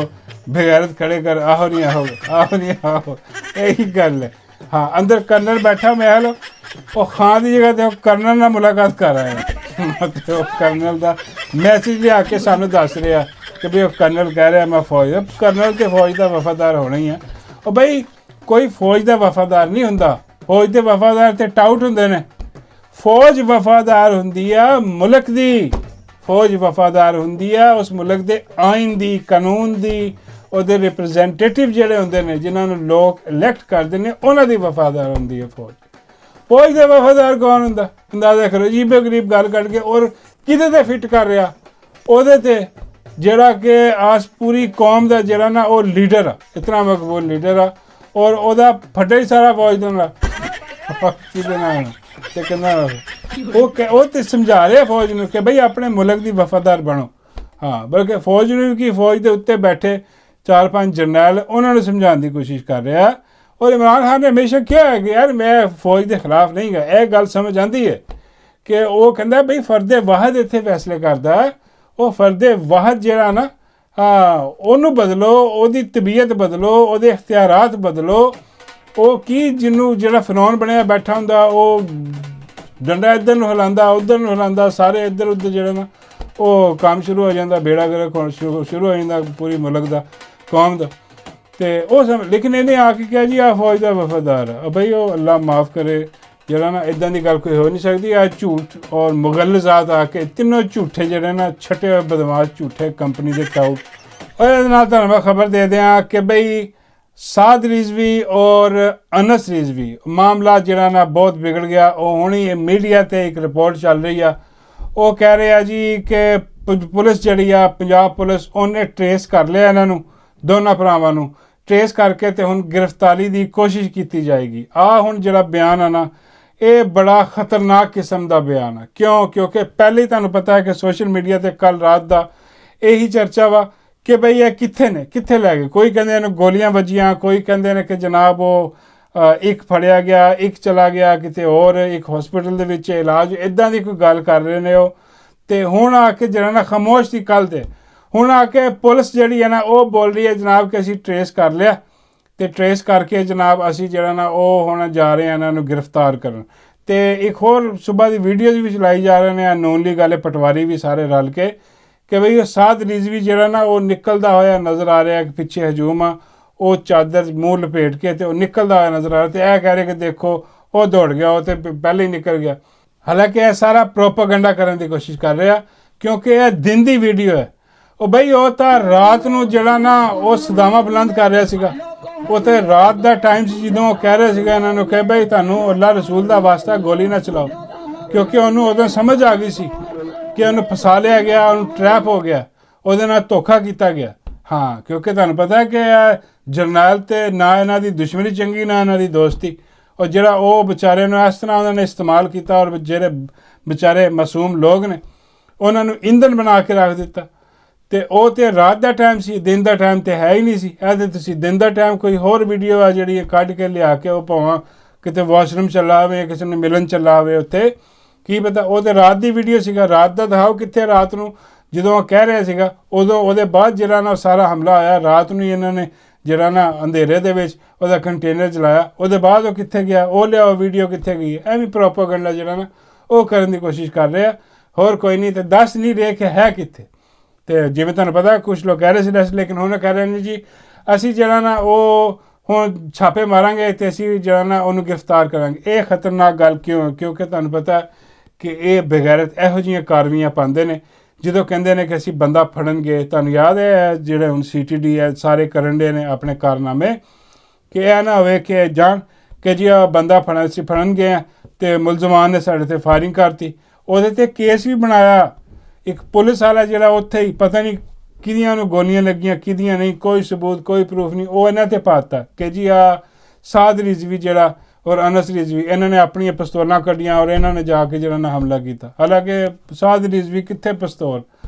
ਬਗੈਰਤ ਖੜੇ ਕਰ ਆਹੋ ਨਹੀਂ ਆਹੋ ਇਹੀ ਗੱਲ ਹੈ ਹਾਂ ਅੰਦਰ ਕਰਨਲ ਬੈਠਾ ਮਹਿਲ ਉਹ ਖਾਨ ਦੀ ਜਗ੍ਹਾ 'ਤੇ ਉਹ ਕਰਨਲ ਨਾਲ ਮੁਲਾਕਾਤ ਕਰ ਆਇਆ ਅਤੇ ਉਹ ਕਰਨਲ ਦਾ ਮੈਸੇਜ ਲਿਆ ਕੇ ਸਾਨੂੰ ਦੱਸ ਰਿਹਾ ਕਿ ਵੀ ਉਹ ਕਰਨਲ ਕਹਿ ਰਿਹਾ ਮੈਂ ਫੌਜ ਦਾ ਕਰਨਲ ਅਤੇ ਫੌਜ ਦਾ ਵਫਾਦਾਰ ਹੋਣਾ ਹੀ ਆ ਉਹ ਬਈ ਕੋਈ ਫੌਜ ਦਾ ਵਫਾਦਾਰ ਨਹੀਂ ਹੁੰਦਾ ਫੌਜ ਦੇ ਵਫਾਦਾਰ ਅਤੇ ਟਾਊਟ ਹੁੰਦੇ ਨੇ ਫੌਜ ਵਫਾਦਾਰ ਹੁੰਦੀ ਆ ਮੁਲਕ ਦੀ ਫੌਜ ਵਫਾਦਾਰ ਹੁੰਦੀ ਆ ਉਸ ਮੁਲਕ ਦੇ ਆਇਨ ਦੀ ਕਾਨੂੰਨ ਦੀ ਉਹਦੇ ਰਿਪਰੈਜ਼ੈਂਟੇਟਿਵ ਜਿਹੜੇ ਹੁੰਦੇ ਨੇ ਜਿਨ੍ਹਾਂ ਨੂੰ ਲੋਕ ਇਲੈਕਟ ਕਰਦੇ ਨੇ ਉਹਨਾਂ ਦੀ ਵਫਾਦਾਰ ਹੁੰਦੀ ਹੈ ਫੌਜ ਦੇ ਵਫਾਦਾਰ ਕੌਣ ਹੁੰਦਾ ਅੰਦਾਜ਼ਾ ਕਰੋ ਅਜੀਬੋ ਗਰੀਬ ਗੱਲ ਕੱਢ ਕੇ ਔਰ ਕਿਹਦੇ 'ਤੇ ਫਿੱਟ ਕਰ ਰਿਹਾ ਉਹਦੇ 'ਤੇ ਜਿਹੜਾ ਕਿ ਆਸ ਪੂਰੀ ਕੌਮ ਦਾ ਜਿਹੜਾ ਨਾ ਉਹ ਲੀਡਰ ਆ ਇਤਨਾ ਮਕਬੂਲ ਲੀਡਰ ਆ ਔਰ ਉਹਦਾ ਫਟੇ ਹੀ ਸਾਰਾ ਫੌਜ ਦੇ ਨਾਲ ਕਿਹਦੇ ਨਾਲ ਅਤੇ ਕਹਿੰਦਾ ਉਹ ਤਾਂ ਸਮਝਾ ਰਿਹਾ ਫੌਜ ਨੂੰ ਕਿ ਬਈ ਆਪਣੇ ਮੁਲਕ ਦੀ ਵਫਾਦਾਰ ਬਣੋ ਹਾਂ ਬਲਕਿ ਫੌਜ ਨੂੰ ਵੀ ਕੀ ਫੌਜ ਦੇ ਉੱਤੇ ਬੈਠੇ 4-5 ਜਰਨੈਲ ਉਹਨਾਂ ਨੂੰ ਸਮਝਾਉਣ ਦੀ ਕੋਸ਼ਿਸ਼ ਕਰ ਰਿਹਾ ਔਰ ਇਮਰਾਨ ਖਾਨ ਨੇ ਹਮੇਸ਼ਾ ਕਿਹਾ ਹੈ ਕਿ ਯਾਰ ਮੈਂ ਫੌਜ ਦੇ ਖਿਲਾਫ ਨਹੀਂ ਗਾ ਇਹ ਗੱਲ ਸਮਝ ਆਉਂਦੀ ਹੈ ਕਿ ਉਹ ਕਹਿੰਦਾ ਬਈ ਫਰਦੇ ਵਾਹਿਦ ਇੱਥੇ ਫੈਸਲੇ ਕਰਦਾ ਉਹ ਫਰਦੇ ਵਾਹਿਦ ਜਿਹੜਾ ਨਾ ਉਹਨੂੰ ਬਦਲੋ ਉਹਦੀ ਤਬੀਅਤ ਬਦਲੋ ਉਹਦੇ ਇਖਤਿਆਰਾਤ ਬਦਲੋ ਉਹ ਕੀ ਜਿਹਨੂੰ ਜਿਹੜਾ ਫਿਰੌਨ ਬਣਿਆ ਬੈਠਾ ਹੁੰਦਾ ਉਹ ਡੰਡਾ ਇੱਧਰ ਨੂੰ ਹਿਲਾਉਂਦਾ ਉੱਧਰ ਨੂੰ ਹਿਲਾਉਂਦਾ ਸਾਰੇ ਇੱਧਰ ਉੱਧਰ ਜਿਹੜਾ ਨਾ ਉਹ ਕੰਮ ਸ਼ੁਰੂ ਹੋ ਜਾਂਦਾ ਬੇੜਾ ਗਰਕ ਹੋਣਾ ਸ਼ੁਰੂ ਹੋ ਜਾਂਦਾ ਪੂਰੀ ਮੁਲਕ ਦਾ ਕੌਮ ਦਾ ਅਤੇ ਉਹ ਲੇਕਿਨ ਇਹਨੇ ਆ ਕੇ ਕਿਹਾ ਜੀ ਆਹ ਫੌਜ ਦਾ ਵਫਾਦਾਰ ਆ ਬਈ ਉਹ ਅੱਲਾ ਮਾਫ ਕਰੇ ਜਿਹੜਾ ਨਾ ਇੱਦਾਂ ਦੀ ਗੱਲ ਕੋਈ ਹੋ ਨਹੀਂ ਸਕਦੀ ਆ ਝੂਠ ਔਰ ਮੁਗਲਜ਼ਾਤ ਆ ਕੇ ਤਿੰਨੋਂ ਝੂਠੇ ਜਿਹੜੇ ਨਾ ਛਟੇ ਹੋਏ ਬਦਮਾਸ਼ ਝੂਠੇ ਕੰਪਨੀ ਦੇ ਟਾਊਟ ਔਰ ਇਹਦੇ ਨਾਲ ਤੁਹਾਨੂੰ ਮੈਂ ਖਬਰ ਦੇ ਦਿਆਂ ਕਿ ਬਈ ਸਾਦ ਰਿਜ਼ਵੀ ਔਰ ਅਨਸ ਰਿਜ਼ਵੀ ਮਾਮਲਾ ਜਿਹੜਾ ਨਾ ਬਹੁਤ ਵਿਗੜ ਗਿਆ ਉਹ ਹੁਣੀ ਮੀਡੀਆ 'ਤੇ ਇੱਕ ਰਿਪੋਰਟ ਚੱਲ ਰਹੀ ਆ ਉਹ ਕਹਿ ਰਿਹਾ ਜੀ ਕਿ ਪੁਲਿਸ ਜਿਹੜੀ ਆ ਪੰਜਾਬ ਪੁਲਿਸ ਉਹਨੇ ਟਰੇਸ ਕਰ ਲਿਆ ਇਹਨਾਂ ਨੂੰ ਦੋਨਾਂ ਭਰਾਵਾਂ ਨੂੰ ਟਰੇਸ ਕਰਕੇ ਅਤੇ ਹੁਣ ਗ੍ਰਿਫਤਾਰੀ ਦੀ ਕੋਸ਼ਿਸ਼ ਕੀਤੀ ਜਾਏਗੀ ਹੁਣ ਜਿਹੜਾ ਬਿਆਨ ਆ ਨਾ ਇਹ ਬੜਾ ਖਤਰਨਾਕ ਕਿਸਮ ਦਾ ਬਿਆਨ ਆ ਕਿਉਂਕਿ ਪਹਿਲੇ ਹੀ ਤੁਹਾਨੂੰ ਪਤਾ ਹੈ ਕਿ ਸੋਸ਼ਲ ਮੀਡੀਆ 'ਤੇ ਕੱਲ੍ਹ ਰਾਤ ਦਾ ਇਹੀ ਚਰਚਾ ਵਾ ਕਿ ਬਈ ਇਹ ਕਿੱਥੇ ਨੇ ਕਿੱਥੇ ਲੈ ਗਏ ਕੋਈ ਕਹਿੰਦੇ ਨੇ ਗੋਲੀਆਂ ਵੱਜੀਆਂ ਕੋਈ ਕਹਿੰਦੇ ਨੇ ਕਿ ਜਨਾਬ ਉਹ ਇੱਕ ਫੜਿਆ ਗਿਆ ਇੱਕ ਚਲਾ ਗਿਆ ਕਿਤੇ ਹੋਰ ਇੱਕ ਹਸਪੀਟਲ ਦੇ ਵਿੱਚ ਇਲਾਜ ਇੱਦਾਂ ਦੀ ਕੋਈ ਗੱਲ ਕਰ ਰਹੇ ਨੇ ਉਹ ਤੇ ਹੁਣ ਆ ਕੇ ਜਿਹੜਾ ਨਾ ਖਾਮੋਸ਼ ਸੀ ਕੱਲ੍ਹ ਤੇ ਹੁਣ ਆ ਕੇ ਪੁਲਿਸ ਜਿਹੜੀ ਹੈ ਨਾ ਉਹ ਬੋਲ ਰਹੀ ਹੈ ਜਨਾਬ ਕਿ ਅਸੀਂ ਟਰੇਸ ਕਰ ਲਿਆ ਤੇ ਟਰੇਸ ਕਰਕੇ ਜਨਾਬ ਅਸੀਂ ਜਿਹੜਾ ਨਾ ਉਹ ਹੁਣ ਜਾ ਰਹੇ ਹਾਂ ਇਹਨਾਂ ਨੂੰ ਗ੍ਰਿਫਤਾਰ ਕਰਨ। ਤੇ ਇੱਕ ਹੋਰ ਸਵੇਰ ਦੀ ਵੀਡੀਓਜ਼ ਵੀ ਚਲਾਈ ਜਾ ਰਹੇ ਨੇ ਅਨਨੋਨਲੀ ਗੱਲ ਪਟਵਾਰੀ ਵੀ ਸਾਰੇ ਰਲ ਕੇ ਕਿ ਬਈ ਉਹ ਸਾਦ ਰਿਜ਼ਵੀ ਜਿਹੜਾ ਨਾ ਉਹ ਨਿਕਲਦਾ ਹੋਇਆ ਨਜ਼ਰ ਆ ਰਿਹਾ ਕਿ ਪਿੱਛੇ ਹਜੂਮ ਆ ਉਹ ਚਾਦਰ ਮੂੰਹ ਲਪੇਟ ਕੇ ਤੇ ਉਹ ਨਿਕਲਦਾ ਹੋਇਆ ਨਜ਼ਰ ਆ ਰਿਹਾ ਤੇ ਇਹ ਕਹਿ ਰਹੇ ਕਿ ਦੇਖੋ ਉਹ ਦੌੜ ਗਿਆ ਉਹ ਤੇ ਪਹਿਲੇ ਹੀ ਨਿਕਲ ਗਿਆ। ਹਾਲਾਂਕਿ ਇਹ ਸਾਰਾ ਪ੍ਰੋਪੇਗੈਂਡਾ ਕਰਨ ਦੀ ਕੋਸ਼ਿਸ਼ ਕਰ ਰਿਹਾ ਕਿਉਂਕਿ ਇਹ ਦਿਨ ਦੀ ਵੀਡੀਓ ਹੈ। ਉਹ ਬਈ ਉਹ ਤਾਂ ਰਾਤ ਨੂੰ ਜਿਹੜਾ ਨਾ ਉਹ ਸਦਾਮਾ ਬੁਲੰਦ ਕਰ ਰਿਹਾ ਸੀਗਾ ਉਹ ਤੇ ਰਾਤ ਦਾ ਟਾਈਮ ਸੀ ਜਦੋਂ ਉਹ ਕਹਿ ਰਿਹਾ ਸੀਗਾ ਇਹਨਾਂ ਨੂੰ ਕਿ ਬਈ ਤੁਹਾਨੂੰ ਅੱਲਾ ਰਸੂਲ ਦਾ ਵਾਸਤਾ ਗੋਲੀ ਨਾ ਚਲਾਓ ਕਿਉਂਕਿ ਉਹਨੂੰ ਉਦੋਂ ਸਮਝ ਆ ਗਈ ਸੀ ਕਿ ਉਹਨੂੰ ਫਸਾ ਲਿਆ ਗਿਆ ਉਹਨੂੰ ਟਰੈਪ ਹੋ ਗਿਆ ਉਹਦੇ ਨਾਲ ਧੋਖਾ ਕੀਤਾ ਗਿਆ। ਹਾਂ ਕਿਉਂਕਿ ਤੁਹਾਨੂੰ ਪਤਾ ਹੈ ਕਿ ਜਰਨੈਲ ਤੇ ਨਾ ਇਹਨਾਂ ਦੀ ਦੁਸ਼ਮਣੀ ਚੰਗੀ ਨਾ ਇਹਨਾਂ ਦੀ ਦੋਸਤੀ ਔਰ ਜਿਹੜਾ ਉਹ ਵਿਚਾਰੇ ਨੂੰ ਇਸ ਤਰ੍ਹਾਂ ਉਹਨਾਂ ਨੇ ਇਸਤੇਮਾਲ ਕੀਤਾ ਔਰ ਜਿਹੜੇ ਵਿਚਾਰੇ ਮਾਸੂਮ ਲੋਕ ਨੇ ਉਹਨਾਂ ਨੂੰ ਇੰਧਨ ਬਣਾ ਕੇ ਰੱਖ ਦਿੱਤਾ। ਤੇ ਉਹ ਤੇ ਰਾਤ ਦਾ ਟਾਈਮ ਸੀ ਦਿਨ ਦਾ ਟਾਈਮ ਤੇ ਹੈ ਹੀ ਨਹੀਂ ਸੀ। ਇਹ ਤੇ ਤੁਸੀਂ ਦਿਨ ਦਾ ਟਾਈਮ ਕੋਈ ਹੋਰ ਵੀਡੀਓ ਆ ਜਿਹੜੀ ਕੱਢ ਕੇ ਲਿਆ ਕੇ ਉਹ ਭਾਵੇਂ ਕਿਤੇ ਵਾਸ਼ਰੂਮ ਚੱਲਾ ਹੋਵੇ ਕਿਸੇ ਨੂੰ ਮਿਲਣ ਚੱਲਾ ਹੋਵੇ ਉੱਥੇ ਕੀ ਪਤਾ ਉਹ ਤੇ ਰਾਤ ਦੀ ਵੀਡੀਓ ਸੀਗਾ ਰਾਤ ਦਾ ਦਿਖਾਓ ਕਿੱਥੇ ਰਾਤ ਨੂੰ ਜਦੋਂ ਉਹ ਕਹਿ ਰਿਹਾ ਸੀਗਾ ਉਦੋਂ ਉਹਦੇ ਬਾਅਦ ਜਿਹੜਾ ਨਾ ਸਾਰਾ ਹਮਲਾ ਆਇਆ ਰਾਤ ਨੂੰ ਇਹਨਾਂ ਨੇ ਜਿਹੜਾ ਨਾ ਅੰਧੇਰੇ ਦੇ ਵਿੱਚ ਉਹਦਾ ਕੰਟੇਨਰ ਚਲਾਇਆ ਉਹਦੇ ਬਾਅਦ ਉਹ ਕਿੱਥੇ ਗਿਆ ਉਹ ਲਿਆਓ ਵੀਡੀਓ ਕਿੱਥੇ ਗਈ ਐ ਵੀ ਪ੍ਰੋਪੇਗੈਂਡਾ ਜਿਹੜਾ ਨਾ ਉਹ ਕਰਨ ਦੀ ਕੋਸ਼ਿਸ਼ ਕਰ ਰਿਹਾ ਹੋਰ ਕੋਈ ਨਹੀਂ ਤੇ ਦੱਸ ਨਹੀਂ ਰਹੇ ਕਿ ਹੈ ਕਿੱਥੇ। ਤੇ ਜਿਵੇਂ ਤੁਹਾਨੂੰ ਪਤਾ ਕੁਝ ਲੋਕ ਕਹਿ ਰਹੇ ਸੀ ਲੇਕਿਨ ਹੁਣ ਕਹਿ ਰਹੇ ਨੇ ਜੀ ਅਸੀਂ ਜਿਹੜਾ ਨਾ ਉਹ ਹੁਣ ਛਾਪੇ ਮਾਰਾਂਗੇ ਤੇ ਅਸੀਂ ਜਿਹੜਾ ਨਾ ਉਹਨੂੰ ਗ੍ਰਿਫਤਾਰ ਕਰਾਂਗੇ। ਇਹ ਖਤਰਨਾਕ ਗੱਲ ਕਿਉਂ ਕਿਉਂਕਿ ਤੁਹਾਨੂੰ ਪਤਾ ਕਿ ਇਹ ਬੇਗੈਰਤ ਇਹੋ ਜਿਹੀਆਂ ਕਾਰਵਾਈਆਂ ਪਾਉਂਦੇ ਨੇ ਜਦੋਂ ਕਹਿੰਦੇ ਨੇ ਕਿ ਅਸੀਂ ਬੰਦਾ ਫੜਨਗੇ। ਤੁਹਾਨੂੰ ਯਾਦ ਹੈ ਜਿਹੜੇ ਹੁਣ CTD ਹੈ ਸਾਰੇ ਕਰਨ ਦੇ ਨੇ ਆਪਣੇ ਕਾਰਨਾਮੇ ਕਿ ਇਹ ਨਾ ਹੋਵੇ ਕਿ ਜਾਣ ਕਿ ਜੀ ਆ ਬੰਦਾ ਫੜਨਗੇ ਤੇ ਮੁਲਜ਼ਮਾਨ ਨੇ ਸਾਡੇ ਤੇ ਫਾਇਰਿੰਗ ਕਰਤੀ ਉਹਦੇ ਤੇ ਕੇਸ ਵੀ ਬਣਾਇਆ। ਇੱਕ ਪੁਲਿਸ ਵਾਲਾ ਜਿਹੜਾ ਉੱਥੇ ਹੀ ਪਤਾ ਨਹੀਂ ਕਿਹਦੀਆਂ ਨੂੰ ਗੋਲੀਆਂ ਲੱਗੀਆਂ ਕਿਹਦੀਆਂ ਨਹੀਂ ਕੋਈ ਸਬੂਤ ਕੋਈ ਪ੍ਰੂਫ ਨਹੀਂ ਉਹ ਇਹਨਾਂ ਤੇ ਪਾਤਾ ਕਿ ਜੀ ਆ ਸਾਦ ਰਿਜ਼ਵੀ ਜਿਹੜਾ ਔਰ ਅਨਸ ਰਿਜ਼ਵੀ ਇਹਨਾਂ ਨੇ ਆਪਣੀਆਂ ਪਿਸਤੌਲਾਂ ਕੱਢੀਆਂ ਔਰ ਇਹਨਾਂ ਨੇ ਜਾ ਕੇ ਜਿਹੜਾ ਨਾ ਹਮਲਾ ਕੀਤਾ। ਹਾਲਾਂਕਿ ਸਾਦ ਰਿਜ਼ਵੀ ਕਿੱਥੇ ਪਿਸਤੌਲ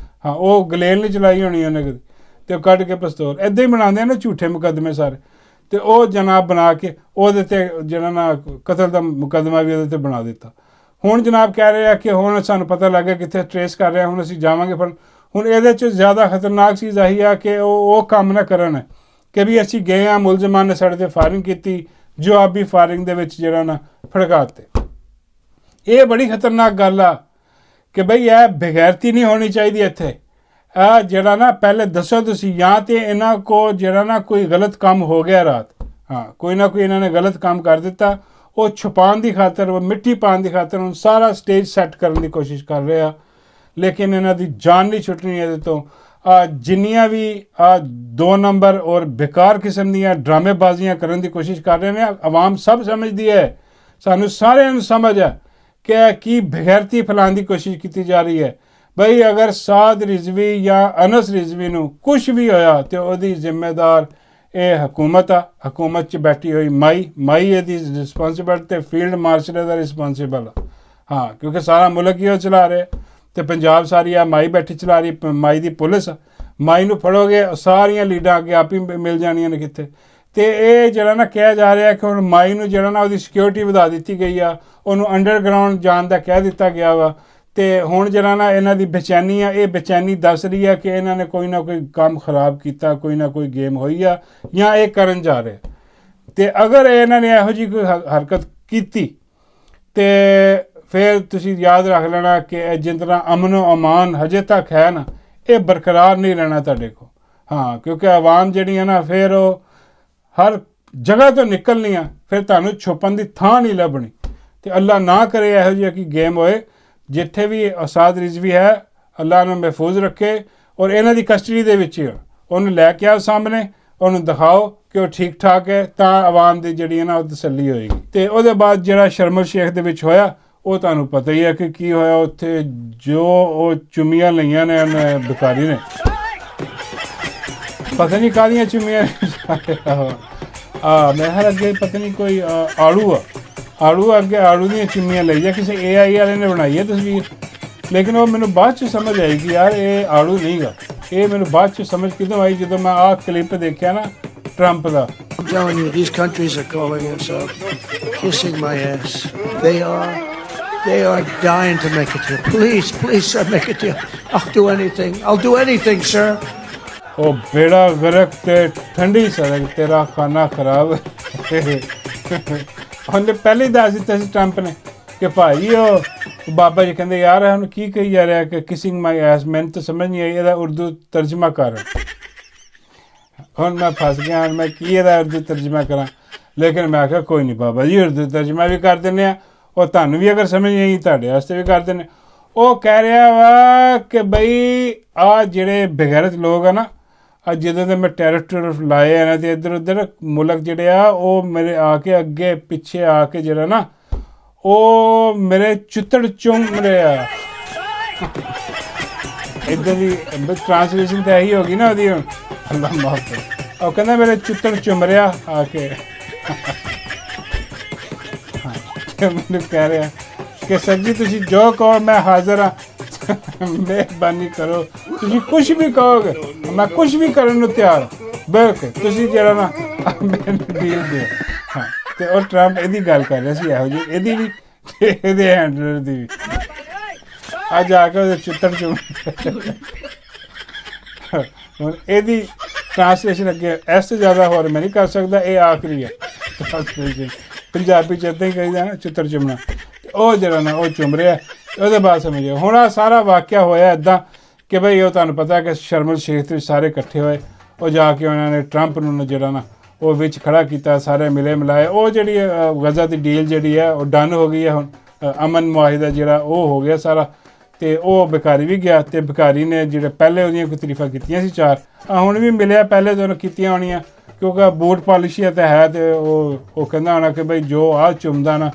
ਹਾਂ ਉਹ ਗਲੇਲ ਨਹੀਂ ਚਲਾਈ ਹੋਣੀ ਉਹਨੇ ਕਦੇ ਤੇ ਉਹ ਕੱਢ ਕੇ ਪਿਸਤੌਲ ਇੱਦਾਂ ਹੀ ਬਣਾਉਂਦੇ ਨੇ ਝੂਠੇ ਮੁਕੱਦਮੇ ਸਾਰੇ ਤੇ ਉਹ ਜਨਾਬ ਬਣਾ ਕੇ ਉਹਦੇ ਤੇ ਜਿਹੜਾ ਨਾ ਕਤਲ ਦਾ ਮੁਕੱਦਮਾ ਵੀ ਉਹਦੇ ਤੇ ਬਣਾ ਦਿੱਤਾ। ਹੁਣ ਜਨਾਬ ਕਹਿ ਰਹੇ ਆ ਕਿ ਹੁਣ ਸਾਨੂੰ ਪਤਾ ਲੱਗ ਗਿਆ ਕਿੱਥੇ ਟਰੇਸ ਕਰ ਰਿਹਾ ਹੁਣ ਅਸੀਂ ਜਾਵਾਂਗੇ ਪਰ ਹੁਣ ਇਹਦੇ 'ਚ ਜ਼ਿਆਦਾ ਖਤਰਨਾਕ ਚੀਜ਼ ਆਹੀ ਆ ਕਿ ਉਹ ਕੰਮ ਨਾ ਕਰਨ ਕਿ ਵੀ ਅਸੀਂ ਗਏ ਹਾਂ ਮੁਲਜ਼ਮਾਨ ਨੇ ਸਾਡੇ ਤੇ ਫਾਇਰਿੰਗ ਕੀਤੀ ਜਵਾਬੀ ਫਾਇਰਿੰਗ ਦੇ ਵਿੱਚ ਜਿਹੜਾ ਨਾ ਫੜਕਾਤੇ। ਇਹ ਬੜੀ ਖਤਰਨਾਕ ਗੱਲ ਆ ਕਿ ਬਈ ਇਹ ਬੇਗੈਰਤੀ ਨਹੀਂ ਹੋਣੀ ਚਾਹੀਦੀ ਇੱਥੇ। ਇਹ ਜਿਹੜਾ ਨਾ ਪਹਿਲੇ ਦੱਸੋ ਤੁਸੀਂ ਜਾਂ ਤੇ ਇਹਨਾਂ ਕੋ ਜਿਹੜਾ ਨਾ ਕੋਈ ਗਲਤ ਕੰਮ ਹੋ ਗਿਆ ਰਾਤ ਹਾਂ ਕੋਈ ਨਾ ਕੋਈ ਇਹਨਾਂ ਨੇ ਗਲਤ ਕੰਮ ਕਰ ਦਿੱਤਾ ਉਹ ਛੁਪਾਉਣ ਦੀ ਖਾਤਰ ਉਹ ਮਿੱਟੀ ਪਾਉਣ ਦੀ ਖਾਤਰ ਹੁਣ ਸਾਰਾ ਸਟੇਜ ਸੈੱਟ ਕਰਨ ਦੀ ਕੋਸ਼ਿਸ਼ ਕਰ ਰਹੇ ਆ ਲੇਕਿਨ ਇਹਨਾਂ ਦੀ ਜਾਨ ਨਹੀਂ ਛੁੱਟਣੀ ਇਹਦੇ ਤੋਂ। ਜਿੰਨੀਆਂ ਵੀ 2 ਨੰਬਰ ਔਰ ਬੇਕਾਰ ਕਿਸਮ ਦੀਆਂ ਡਰਾਮੇਬਾਜ਼ੀਆਂ ਕਰਨ ਦੀ ਕੋਸ਼ਿਸ਼ ਕਰ ਰਹੇ ਨੇ ਆਵਾਮ ਸਭ ਸਮਝਦੀ ਹੈ ਸਾਨੂੰ ਸਾਰਿਆਂ ਨੂੰ ਸਮਝ ਹੈ ਕਿ ਕੀ ਬੇਗੈਰਤੀ ਫੈਲਾਉਣ ਦੀ ਕੋਸ਼ਿਸ਼ ਕੀਤੀ ਜਾ ਰਹੀ ਹੈ। ਬਈ ਅਗਰ ਸਾਦ ਰਿਜ਼ਵੀ ਜਾਂ ਅਨਸ ਰਿਜ਼ਵੀ ਨੂੰ ਕੁਛ ਵੀ ਹੋਇਆ ਤੇ ਉਹਦੀ ਜ਼ਿੰਮੇਦਾਰ ਇਹ ਹਕੂਮਤ ਆ। ਹਕੂਮਤ 'ਚ ਬੈਠੀ ਹੋਈ ਮਾਈ ਇਹਦੀ ਰਿਸਪੌਂਸੀਬਲ ਤੇ ਫੀਲਡ ਮਾਰਸ਼ਲ ਦਾ ਰਿਸਪੌਂਸੀਬਲ ਹਾਂ ਕਿਉਂਕਿ ਸਾਰਾ ਮੁਲਕ ਹੀ ਉਹ ਚਲਾ ਰਿਹਾ ਤੇ ਪੰਜਾਬ ਸਾਰੀ ਆ ਮਾਈ ਬੈਠੀ ਚਲਾ ਰਹੀ ਮਾਈ ਦੀ ਪੁਲਿਸ ਮਾਈ ਨੂੰ ਫੜੋਗੇ ਸਾਰੀਆਂ ਲੀਡਾਂ ਅੱਗੇ ਆਪ ਹੀ ਮਿਲ ਜਾਣੀਆਂ ਨੇ ਕਿੱਥੇ। ਤੇ ਇਹ ਜਿਹੜਾ ਨਾ ਕਿਹਾ ਜਾ ਰਿਹਾ ਕਿ ਹੁਣ ਮਾਈ ਨੂੰ ਜਿਹੜਾ ਨਾ ਉਹਦੀ ਸਿਕਿਉਰਿਟੀ ਵਧਾ ਦਿੱਤੀ ਗਈ ਆ ਉਹਨੂੰ ਅੰਡਰਗਰਾਊਂਡ ਜਾਣ ਦਾ ਕਹਿ ਦਿੱਤਾ ਗਿਆ ਵਾ ਤੇ ਹੁਣ ਜਿਹੜਾ ਨਾ ਇਹਨਾਂ ਦੀ ਬੇਚੈਨੀ ਆ ਇਹ ਬੇਚੈਨੀ ਦੱਸ ਰਹੀ ਆ ਕਿ ਇਹਨਾਂ ਨੇ ਕੋਈ ਨਾ ਕੋਈ ਕੰਮ ਖਰਾਬ ਕੀਤਾ ਕੋਈ ਨਾ ਕੋਈ ਗੇਮ ਹੋਈ ਆ ਜਾਂ ਇਹ ਕਰਨ ਜਾ ਰਹੇ ਤੇ ਅਗਰ ਇਹਨਾਂ ਨੇ ਇਹੋ ਜਿਹੀ ਕੋਈ ਹਰਕਤ ਕੀਤੀ ਤੇ ਫਿਰ ਤੁਸੀਂ ਯਾਦ ਰੱਖ ਲੈਣਾ ਕਿ ਜਿਸ ਤਰ੍ਹਾਂ ਅਮਨ ਅਮਾਨ ਹਜੇ ਤੱਕ ਹੈ ਨਾ ਇਹ ਬਰਕਰਾਰ ਨਹੀਂ ਰਹਿਣਾ ਤੁਹਾਡੇ ਕੋਲ ਹਾਂ ਕਿਉਂਕਿ ਆਵਾਮ ਜਿਹੜੀ ਹੈ ਨਾ ਫਿਰ ਉਹ ਹਰ ਜਗ੍ਹਾ ਤੋਂ ਨਿਕਲਣੀ ਆ ਫਿਰ ਤੁਹਾਨੂੰ ਛੁਪਣ ਦੀ ਥਾਂ ਨਹੀਂ ਲੱਭਣੀ ਤੇ ਅੱਲਾ ਨਾ ਕਰੇ ਇਹੋ ਜਿਹੀ ਕਿ ਗੇਮ ਹੋਏ ਜਿੱਥੇ ਵੀ ਅਸਾਦ ਰਿਜ਼ਵੀ ਹੈ ਅੱਲਾ ਨੂੰ ਮਹਿਫੂਜ਼ ਰੱਖੇ ਔਰ ਇਹਨਾਂ ਦੀ ਕਸਟਡੀ ਦੇ ਵਿੱਚ ਉਹਨੂੰ ਲੈ ਕੇ ਆਓ ਸਾਹਮਣੇ ਉਹਨੂੰ ਦਿਖਾਓ ਕਿ ਉਹ ਠੀਕ ਠਾਕ ਹੈ ਤਾਂ ਆਵਾਮ ਦੀ ਜਿਹੜੀ ਹੈ ਨਾ ਉਹ ਤਸੱਲੀ ਹੋਏਗੀ। ਤੇ ਉਹਦੇ ਬਾਅਦ ਜਿਹੜਾ ਸ਼ਰਮ ਸ਼ੇਖ ਦੇ ਵਿੱਚ ਹੋਇਆ ਉਹ ਤੁਹਾਨੂੰ ਪਤਾ ਹੀ ਹੈ ਕਿ ਕੀ ਹੋਇਆ ਉੱਥੇ ਜੋ ਉਹ ਚੁੰਮੀਆਂ ਲਈਆਂ ਨੇ ਬੁਖਾਰੀ ਨੇ ਪਤਾ ਨਹੀਂ ਕਾਹਦੀਆਂ ਚੁੰਮੀਆਂ ਮੈਂ ਹਰ ਅੱਗੇ ਪਤਾ ਨਹੀਂ ਕੋਈ ਆੜੂ ਅੱਗੇ ਆੜੂ ਦੀਆਂ ਚੁੰਮੀਆਂ ਲਈ ਜਾਂ ਕਿਸੇ AI ਵਾਲੇ ਨੇ ਬਣਾਈ ਹੈ ਤਸਵੀਰ ਲੇਕਿਨ ਉਹ ਮੈਨੂੰ ਬਾਅਦ 'ਚ ਸਮਝ ਆਈ ਕਿ ਯਾਰ ਇਹ ਆੜੂ ਨਹੀਂ ਗਾ ਇਹ ਮੈਨੂੰ ਬਾਅਦ 'ਚ ਸਮਝ ਕਿਦੋਂ ਆਈ ਜਦੋਂ ਮੈਂ ਆਹ ਕਲਿੱਪ ਦੇਖਿਆ ਨਾ Trump the.
I'm telling you, these countries are calling us up, kissing my ass. They are They are dying to make it to you. Please, please, sir, make it to you. I'll do anything. I'll do anything, sir.
ਉਹ ਬੇੜਾ ਗਰਕ ਤੇ ਠੰਡੀ ਸੜਕ ਤੇਰਾ ਖਾਣਾ ਖਰਾਬ ਉਹਨੇ ਪਹਿਲੇ ਹੀ ਦੱਸ ਦਿੱਤਾ ਸੀ ਟਰੰਪ ਨੇ ਕਿ ਭਾਈ ਉਹ ਬਾਬਾ ਜੀ ਕਹਿੰਦੇ ਯਾਰ ਹੁਣ ਕੀ ਕਹੀ ਜਾ ਰਿਹਾ ਕਿ ਕਿਸਿੰਗ ਮਾਈ ਐਸ ਮੈਨੂੰ ਤਾਂ ਸਮਝ ਨਹੀਂ ਆਈ ਇਹਦਾ ਉਰਦੂ ਤਰਜਮਾ ਕਰ ਹੁਣ ਮੈਂ ਫਸ ਗਿਆ ਹੁਣ ਮੈਂ ਕੀ ਇਹਦਾ ਉਰਦੂ ਤਰਜਮਾ ਕਰਾਂ ਲੇਕਿਨ ਮੈਂ ਕਿਹਾ ਕੋਈ ਨਹੀਂ ਬਾਬਾ ਜੀ ਉਰਦੂ ਤਰਜਮਾ ਵੀ ਕਰ ਦਿੰਦੇ ਹਾਂ ਉਹ ਤੁਹਾਨੂੰ ਵੀ ਅਗਰ ਸਮਝ ਨਹੀਂ ਆਈ ਤੁਹਾਡੇ ਵਾਸਤੇ ਵੀ ਕਰ ਦਿੰਦੇ ਉਹ ਕਹਿ ਰਿਹਾ ਵਾ ਕਿ ਬਈ ਆਹ ਜਿਹੜੇ ਬੇਗੈਰਤ ਲੋਕ ਆ ਨਾ ਅੱਜ ਜਦੋਂ ਦੇ ਮੈਂ ਟੈਰਰ ਲਾਏ ਆ ਨਾ ਅਤੇ ਇੱਧਰ ਉੱਧਰ ਮੁਲਕ ਜਿਹੜੇ ਆ ਉਹ ਮੇਰੇ ਆ ਕੇ ਅੱਗੇ ਪਿੱਛੇ ਆ ਕੇ ਜਿਹੜਾ ਨਾ ਉਹ ਮੇਰੇ ਚੁੱਤੜ ਚੁੰਮ ਰਹੇ ਆ ਇੱਦਾਂ ਦੀ ਟ੍ਰਾਂਸਲੇਸ਼ਨ ਤਾਂ ਇਹੀ ਹੋ ਗਈ ਨਾ ਉਹਦੀ ਹੁਣ ਅੱਲਾ ਮਾਫ ਕਰ ਉਹ ਕਹਿੰਦਾ ਮੇਰੇ ਚੁੱਤੜ ਚੁੰਮ ਰਿਹਾ ਆ ਕੇ ਮੈਨੂੰ ਕਹਿ ਰਿਹਾ ਕਿ ਸਰ ਜੀ ਤੁਸੀਂ ਜੋ ਕਹੋ ਮੈਂ ਹਾਜ਼ਰ ਹਾਂ ਮਿਹਰਬਾਨੀ ਕਰੋ ਤੁਸੀਂ ਕੁਛ ਵੀ ਕਹੋਗੇ ਮੈਂ ਕੁਛ ਵੀ ਕਰਨ ਨੂੰ ਤਿਆਰ ਬਿਲਕੁਲ ਤੁਸੀਂ ਜਿਹੜਾ ਨਾ ਮੈਨੂੰ ਡੀਲ ਦਿਓ ਹਾਂ ਅਤੇ ਉਹ ਟਰੰਪ ਇਹਦੀ ਗੱਲ ਕਰ ਰਿਹਾ ਸੀ ਇਹੋ ਜਿਹੀ ਇਹਦੀ ਵੀ ਅਤੇ ਇਹਦੇ ਹੈਂਡਲਰ ਦੀ ਵੀ ਅੱਜ ਆ ਕੇ ਉਹਦੇ ਚਿੱਤਰ ਚੁਣ ਹੁਣ ਇਹਦੀ ਟ੍ਰਾਂਸਲੇਸ਼ਨ ਅੱਗੇ ਇਸ ਤੋਂ ਜ਼ਿਆਦਾ ਹੋਰ ਮੈਂ ਨਹੀਂ ਕਰ ਸਕਦਾ ਇਹ ਆਖਰੀ ਹੈ ਟ੍ਰਾਂਸਲੇਸ਼ਨ ਪੰਜਾਬੀ 'ਚ ਇੱਦਾਂ ਹੀ ਕਹੀਦਾ ਨਾ ਚਿੱਤਰ ਚੁੰਮਣਾ ਉਹ ਜਿਹੜਾ ਨਾ ਉਹ ਚੁੰਮ ਰਿਹਾ ਉਹਦੇ ਬਾਅਦ ਸਮਝਿਓ ਹੁਣ ਆਹ ਸਾਰਾ ਵਾਕਿਆ ਹੋਇਆ ਇੱਦਾਂ ਕਿ ਬਈ ਉਹ ਤੁਹਾਨੂੰ ਪਤਾ ਕਿ ਸ਼ਰਮ ਸ਼ੇਖ ਵਿੱਚ ਸਾਰੇ ਇਕੱਠੇ ਹੋਏ ਉਹ ਜਾ ਕੇ ਉਹਨਾਂ ਨੇ ਟਰੰਪ ਨੂੰ ਜਿਹੜਾ ਨਾ ਉਹ ਵਿੱਚ ਖੜਾ ਕੀਤਾ ਸਾਰੇ ਮਿਲੇ ਮਿਲਾਏ ਉਹ ਜਿਹੜੀ ਗਜ਼ਾ ਦੀ ਡੀਲ ਜਿਹੜੀ ਹੈ ਉਹ ਡਨ ਹੋ ਗਈ ਹੈ ਹੁਣ ਅਮਨ ਮੁਆਹਿਦਾ ਜਿਹੜਾ ਉਹ ਹੋ ਗਿਆ ਸਾਰਾ ਅਤੇ ਉਹ ਬੇਕਾਰੀ ਵੀ ਗਿਆ ਅਤੇ ਬੇਕਾਰੀ ਨੇ ਜਿਹੜੇ ਪਹਿਲੇ ਉਹਦੀਆਂ ਕੋਈ ਤਾਰੀਫਾਂ ਕੀਤੀਆਂ ਸੀ ਚਾਰ ਹੁਣ ਵੀ ਮਿਲਿਆ ਪਹਿਲੇ ਤਾਂ ਉਹਨੂੰ ਕੀਤੀਆਂ ਹੋਣੀਆਂ ਕਿਉਂਕਿ ਬੂਟ ਪਾਲਿਸ਼ੀ ਤਾਂ ਹੈ ਅਤੇ ਉਹ ਕਹਿੰਦਾ ਹੋਣਾ ਕਿ ਬਈ ਜੋ ਆਹ ਚੁੰਮਦਾ ਨਾ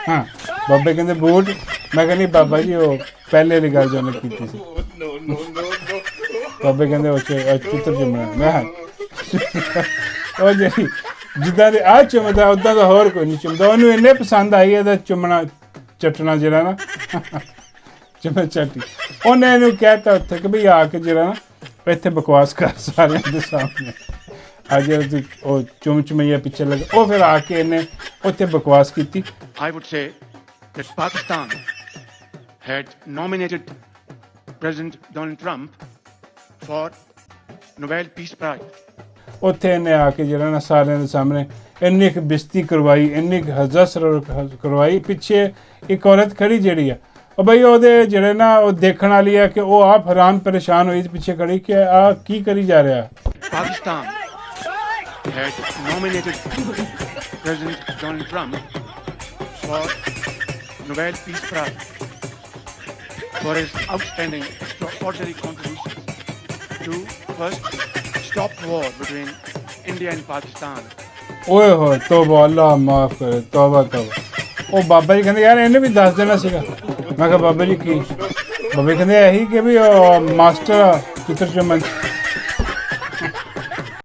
ਹਾਂ ਬਾਬੇ ਕਹਿੰਦੇ ਬੂਟ ਮੈਂ ਕਹਿੰਦੀ ਬਾਬਾ ਜੀ ਉਹ ਪਹਿਲੇ ਵਾਲੀ ਗੱਲ ਜੋ ਉਹਨੇ ਕੀਤੀ ਸੀ ਬਾਬੇ ਕਹਿੰਦੇ ਉਹ ਚਿੱਤਰ ਚੁੰਮਣਾ ਮੈਂ ਉਹ ਜਿਹੜੀ ਜਿੱਦਾਂ ਦੇ ਆਹ ਚੁੰਮਦਾ ਉੱਦਾਂ ਦਾ ਹੋਰ ਕੋਈ ਨਹੀਂ ਚੁੰਮਦਾ ਉਹਨੂੰ ਇੰਨੇ ਪਸੰਦ ਆਈ ਇਹਦਾ ਚੁੰਮਣਾ ਚੱਟਣਾ ਜਿਹੜਾ ਨਾ ਚੁੰਮਾ ਚੱਟੀ ਉਹਨੇ ਇਹਨੂੰ ਕਹਿ ਤਾ ਉੱਥੇ ਕਿ ਬਈ ਆ ਕੇ ਜਿਹੜਾ ਨਾ ਇੱਥੇ ਬਕਵਾਸ ਕਰ ਸਾਰਿਆਂ ਦੇ ਸਾਹਮਣੇ ਅੱਜ ਉਹ ਚੁੰਮ ਚੁੰਮਈਆ ਪਿੱਛੇ ਲੱਗੇ ਉਹ ਫਿਰ ਆ ਕੇ ਇਹਨੇ ਉੱਥੇ ਬਕਵਾਸ ਕੀਤੀ
I would say that Pakistan had nominated President Donald Trump for Nobel Peace Prize.
ਉੱਥੇ ਇਹਨੇ ਆ ਕੇ ਜਿਹੜਾ ਨਾ ਸਾਰਿਆਂ ਦੇ ਸਾਹਮਣੇ ਇੰਨੀ ਕੁ ਬਿਸਤੀ ਕਰਵਾਈ ਇੰਨੀ ਕੁ ਹਜ਼ਰ ਕਰਵਾਈ ਪਿੱਛੇ ਇੱਕ ਔਰਤ ਖੜੀ ਜਿਹੜੀ ਆ ਉਹ ਬਈ ਉਹਦੇ ਜਿਹੜੇ ਨਾ ਉਹ ਦੇਖਣ ਵਾਲੀ ਆ ਕਿ ਉਹ ਆਪ ਹੈਰਾਨ ਪਰੇਸ਼ਾਨ ਹੋਈ ਪਿੱਛੇ ਖੜੀ ਕਿ ਆਹ ਕੀ ਕਰੀ ਜਾ ਰਿਹਾ
Pakistan had nominated President Donald Trump for Nobel Peace Prize for his outstanding extraordinary contribution to first stop war between India and Pakistan.
ਓਏ ਹੋਏ ਤੋਬਾ ਅੱਲਾ ਮਾਫ ਕਰੇ ਤੋਬਾ ਤੋਬਾ ਉਹ ਬਾਬਾ ਜੀ ਕਹਿੰਦੇ ਯਾਰ ਇਹਨੇ ਵੀ ਦੱਸ ਦੇਣਾ ਸੀਗਾ ਮੈਂ ਕਿਹਾ ਬਾਬਾ ਜੀ ਕੀ ਬਾਬਾ ਜੀ ਕਹਿੰਦੇ ਇਹੀ ਕਿ ਵੀ ਉਹ ਮਾਸਟਰ ਚਿੱਤਰ ਚੁੰਮਣ